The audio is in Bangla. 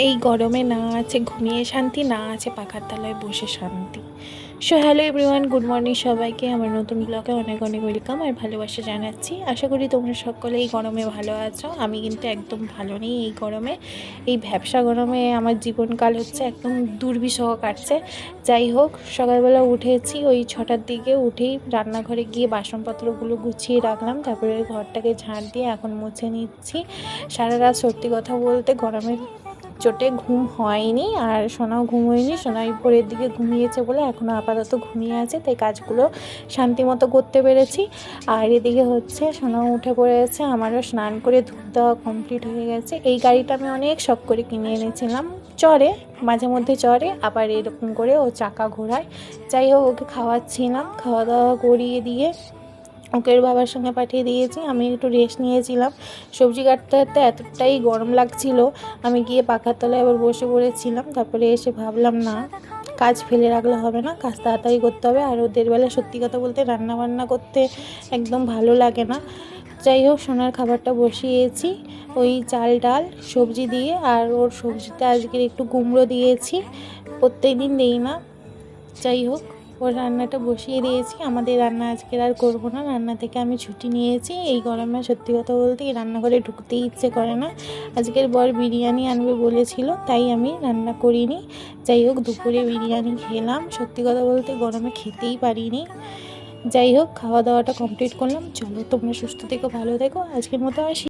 এই গরমে না আছে ঘুমিয়ে শান্তি, না আছে পাখার তলায় বসে শান্তি। So hello everyone, good morning সবাইকে। আমার নতুন ব্লগে অনেক অনেক ওয়েলকাম আর ভালোবাসা জানাচ্ছি। আশা করি তোমরা সকলে এই গরমে ভালো আছো। আমি কিন্তু একদম ভালো নেই এই গরমে। এই ভ্যাপসা গরমে আমার জীবনকাল হচ্ছে একদম দুর্বিষহ কাটছে। যাই হোক, সকালবেলা উঠেছি ওই 6টার দিকে। উঠেই রান্নাঘরে গিয়ে বাসনপত্রগুলো গুছিয়ে রাখলাম, তারপরে ঘরটাকে ঝাড় দিয়ে এখন মুছে নিচ্ছি। সারা রাত সত্যি কথা বলতে গরমের চোটে ঘুম হয়নি, আর সোনাও ঘুম হয়নি। সোনাই ভোরের দিকে ঘুমিয়েছে বলে এখনও আপাতত ঘুমিয়ে আছে, তাই কাজগুলো শান্তি মতো করতে পেরেছি। আর এদিকে হচ্ছে সোনাও উঠে পড়েছে, আমারও স্নান করে ধূপ দেওয়া কমপ্লিট হয়ে গেছে। এই গাড়িটা আমি অনেক শখ করে কিনে এনেছিলাম, চড়ে মাঝে মধ্যে চড়ে, আবার এরকম করে ও চাকা ঘোরায়। যাই হোক, ওকে খাওয়াচ্ছিলাম, খাওয়া দাওয়া করিয়ে দিয়ে ওকে বাবার সঙ্গে পাঠিয়ে দিয়েছি। আমি একটু রেস্ট নিয়েছিলাম। সবজি কাটতে কাটতে এতটাই গরম লাগছিল, আমি গিয়ে পাখার তলায় আবার বসে পড়েছিলাম। তারপরে এসে ভাবলাম না, কাজ ফেলে রাখলে হবে না, কাজ তাড়াতাড়ি করতে হবে। আর ওদের বেলা সত্যি কথা বলতে রান্না বান্না করতে একদম ভালো লাগে না। যাই হোক, সোনার খাবারটা বসিয়েছি ওই চাল ডাল সবজি দিয়ে, আর ওর সবজিতে আজকের একটু কুমড়ো দিয়েছি, প্রত্যেক দিন দিই না। যাই হোক, ওর রান্নাটা বসিয়ে দিয়েছি। আমাদের রান্না আজকের আর করবো না, রান্না থেকে আমি ছুটি নিয়েছি। এই গরমে সত্যি কথা বলতে এই রান্নাঘরে ঢুকতেই ইচ্ছে করে না। আজকের বর বিরিয়ানি আনবে বলেছিল, তাই আমি রান্না করিনি। যাই হোক, দুপুরে বিরিয়ানি খেলাম, সত্যি কথা বলতে গরমে খেতেই পারিনি। যাই হোক, খাওয়া দাওয়াটা কমপ্লিট করলাম। চলো, তোমরা সুস্থ থেকো, ভালো থেকো, আজকের মতো আসি।